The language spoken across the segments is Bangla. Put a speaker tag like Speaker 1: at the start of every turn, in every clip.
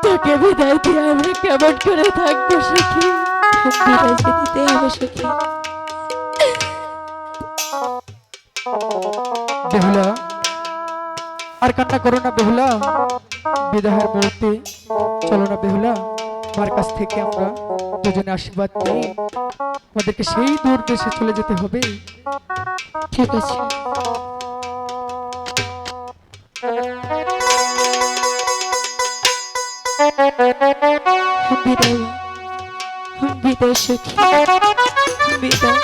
Speaker 1: তোকে বিদায় দিয়ে আমরা কেমন করে থাকবো সখী?
Speaker 2: বিদায় যে দিতে হবে সখী।
Speaker 3: বেহুলা, আর কান্না করো না বেহুলা। বিদায়ের মুহূর্তে চলো না বেহুলা, মার কাছ থেকে আমরা দুজনে আশীর্বাদ নিয়ে আমাদেরকে সেই দূর দেশে চলে যেতে হবে।
Speaker 2: ঠিক আছে। বিদায় বিদায় সখী, বিদায়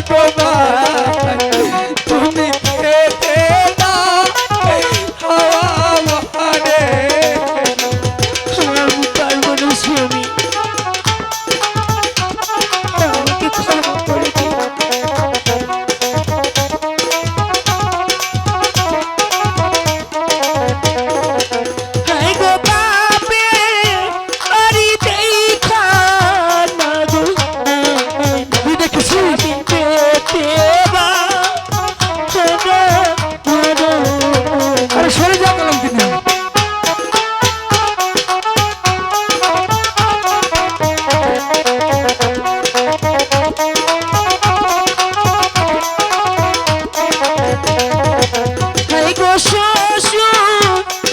Speaker 3: গো ভাই তুমি খেতে দাও হাওয়া মহারে
Speaker 2: আমি পারবো না স্বামী, আমাকে ক্ষমা করে দিন। হায় গো বাপে বাড়ি দেখা না গো,
Speaker 3: তুই দেখেছিস
Speaker 2: আমি পেতে বা
Speaker 3: আরে সরে যা বললাম কিনা
Speaker 2: হায় গো শ্বশুর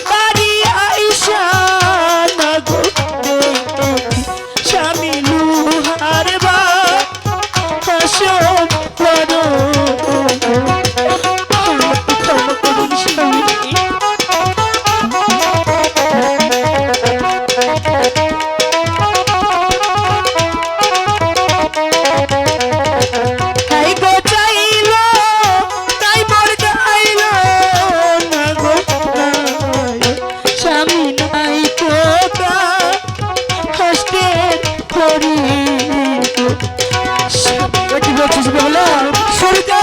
Speaker 2: বাড়ি আইসা না গো স্বামী লুহার বা হাসন করো, আমাকে ক্ষমা করুন স্বামী। হাই গো চাইলো তাই মোর গাইলো না গো নাই, স্বামী নাই কোকা কষ্টের করি গো স্বামী।
Speaker 3: এ কি বলছিস বেহুলা সরে যা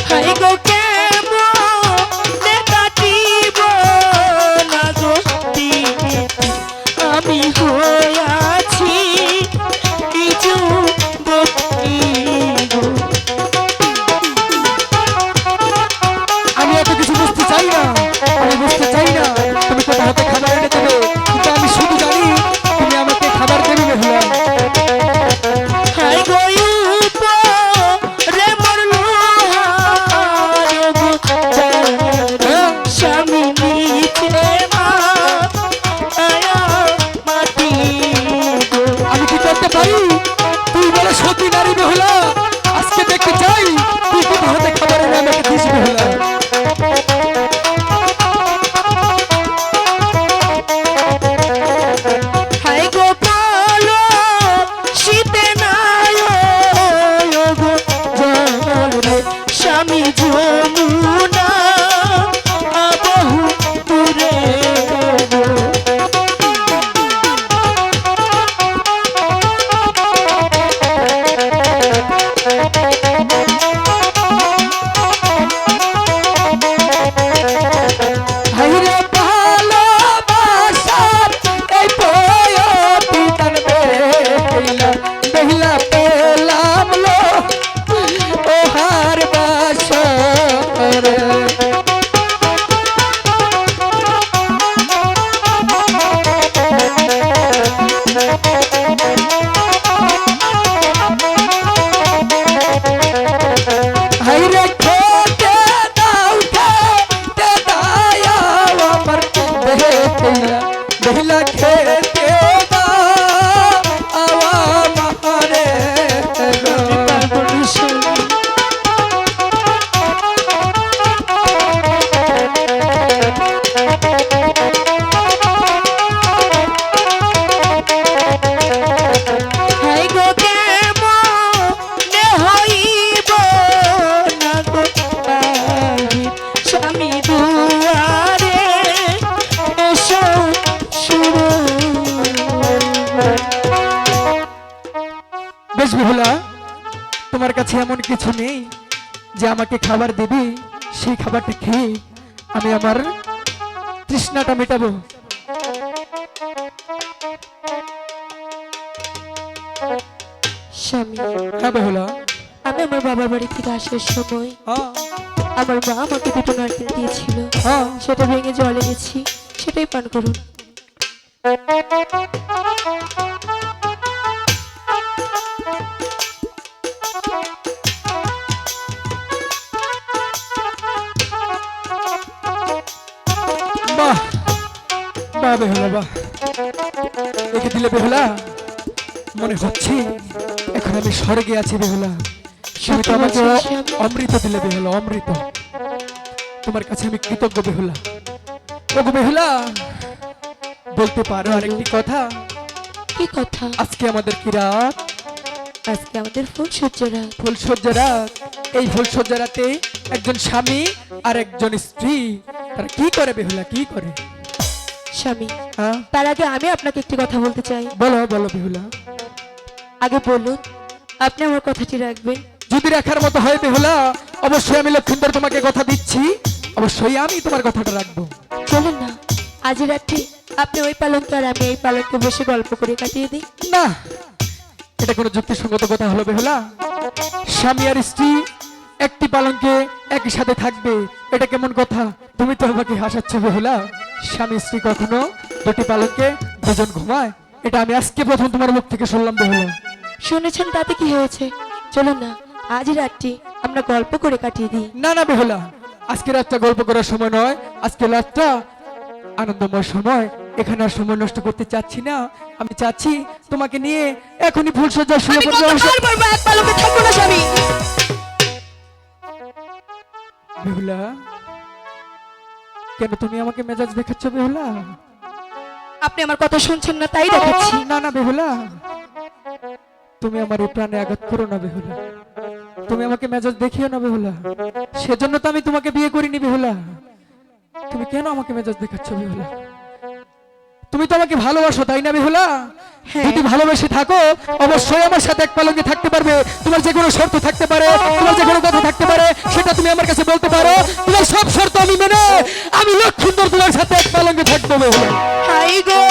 Speaker 2: হাই গো কেমনে কাটিব না গো দিন, আমি হইয়াছি কিছু বকি গো।
Speaker 3: আমি এত কিছু বুঝতে চাই না, আমি বুঝতে চাই না তুমি কোথা হতে খাবার এনে দেবে, কিন্তু আমি শুধু জানি তুমি আমাকে খাবার দেবে বেহুলা
Speaker 2: হাই গো উপরে মোর লোহার গো স্বামী নিচে মা আয়া মাটি গো।
Speaker 3: আমি কি করতে পারি তুই বলে সতী নারী বেহুলা আজকে দেখতে চাই তুই কোথা হতে খাবার এনে আমাকে দিস বেহুলা
Speaker 2: হাই গো পালো শীতে নাই গো জলে স্বামী যমুনা বহু দূরে গো।
Speaker 3: হাইরে ভালোবাসার এই পয়তি তার বেহিলা বেহিলা পেলাম লো ও হার বাসর হাইরে খেতে দাও খেতে দাও আমার বেহিলা বেহিলা খেতে দাও আওয়া মারে গো
Speaker 2: হাই গো কেমনে হইব না গো বাহির স্বামী দুয়ারে এসো শুরু।
Speaker 3: বেশ বেহুলা তোমার কাছে এমন কিছু নেই যে আমাকে খাবার দেবে সেই খাবারটি খেয়ে আমি আমার তৃষ্ণাটা মেটাবো
Speaker 2: স্বামী,
Speaker 3: হ্যাঁ বেহুলা
Speaker 2: আমি আমার বাবার বাড়ি থেকে আসার সময়
Speaker 3: হ্যাঁ
Speaker 2: আমার মা আমাকে দুটো নারকেল দিয়েছিল,
Speaker 3: হ্যাঁ
Speaker 2: সেটা ভেঙে জলে গেছি, সেটাই পান করুন।
Speaker 3: বাহ বাহ বেহুলা বাহ একে দিলে বেহুলা মনে হচ্ছে এখন আমি স্বর্গে আছি বেহুলা তুমি তো আমাকে অমৃত দিলে বেহুলা অমৃত তোমার কাছে আমি কৃতজ্ঞ বেহুলা ওগো বেহুলা, বলতে পারো আরেকটি কথা?
Speaker 2: কি কথা?
Speaker 3: আজকে আমাদের কি রাত?
Speaker 2: আজকে আমাদের ফুলসজ্জা রাত।
Speaker 3: ফুলসজ্জা রাত। এই ফুলসজ্জা রাতে একজন স্বামী আর একজন স্ত্রী তারা কি করে বেহুলা, কি করে?
Speaker 2: স্বামী,
Speaker 3: হ্যাঁ,
Speaker 2: তার আগে আমি আপনাকে একটি কথা বলতে চাই।
Speaker 3: বলো বলো বেহুলা।
Speaker 2: আগে বলুন, আপনি আমার কথাটি রাখবেন?
Speaker 3: যদি রাখার মতো হয় বেহুলা, অবশ্যই আমি লক্ষিন্দর তোমাকে কথা দিচ্ছি, অবশ্যই আমি তোমার কথাটা রাখবো।
Speaker 2: চলুন না, আজ রাত্রি আপনি ওই পালঙ্কে আর আমি এই পালঙ্কে বসে গল্প করে কাটিয়ে দিই।
Speaker 3: না, এটা কোনো যুক্তিসঙ্গত কথা হলো বেহুলা? স্বামী আর স্ত্রী একটি পালঙ্কে একই সাথে থাকবে, এটা কেমন কথা? তুমি তো আমাকে হাসাচ্ছ বেহুলা। স্বামী স্ত্রী কখনো দুটি পালঙ্কে দুজন ঘুমায়? এটা আমি আজকে প্রথম তোমার মুখ থেকে শুনলাম বেহুলা।
Speaker 2: শুনেছেন, তাতে কি হয়েছে? চলুন না, আজ রাত্রি আমরা গল্প করে কাটিয়ে দিই।
Speaker 3: না না বেহুলা, আজকে রাতটা গল্প করার সময় নয়, আজকে রাতটা আনন্দময় সময়, এখানে আর সময় নষ্ট করতে চাচ্ছি না। আমি চাচ্ছি তোমাকে নিয়ে এখনই ফুলসজ্জা শুরু
Speaker 2: আমি
Speaker 3: করতে।
Speaker 2: কতবার বলবো এক পালঙ্কে থাকবো না স্বামী?
Speaker 3: বেহুলা, কেন তুমি আমাকে মেজাজ দেখাচ্ছ বেহুলা?
Speaker 2: আপনি আমার কথা শুনছেন না, তাই দেখাচ্ছি।
Speaker 3: না না বেহুলা, তুমি আমার এই প্রাণে আঘাত করো না বেহুলা, তুমি আমাকে মেজাজ দেখিও না বেহুলা, সেজন্য তো আমি তোমাকে বিয়ে করিনি বেহুলা। তুমি কেন আমাকে মেজাজ দেখাচ্ছ বেহুলা? তুমি তো আমাকে ভালোবাসো, তাই না বেহুলা?
Speaker 2: হ্যাঁ।
Speaker 3: যদি ভালোবেসে থাকো অবশ্যই আমার সাথে এক পালঙ্কে থাকতে পারবে। তোমার যে কোনো শর্ত থাকতে পারে, তোমার যে কোনো কথা থাকতে পারে, সেটা তুমি আমার কাছে বলতে পারো। তোমার সব শর্ত আমি মেনে আমি লক্ষিন্দর তোমার সাথে এক পালঙ্কে থাকবো বেহুলা।
Speaker 2: হাই গো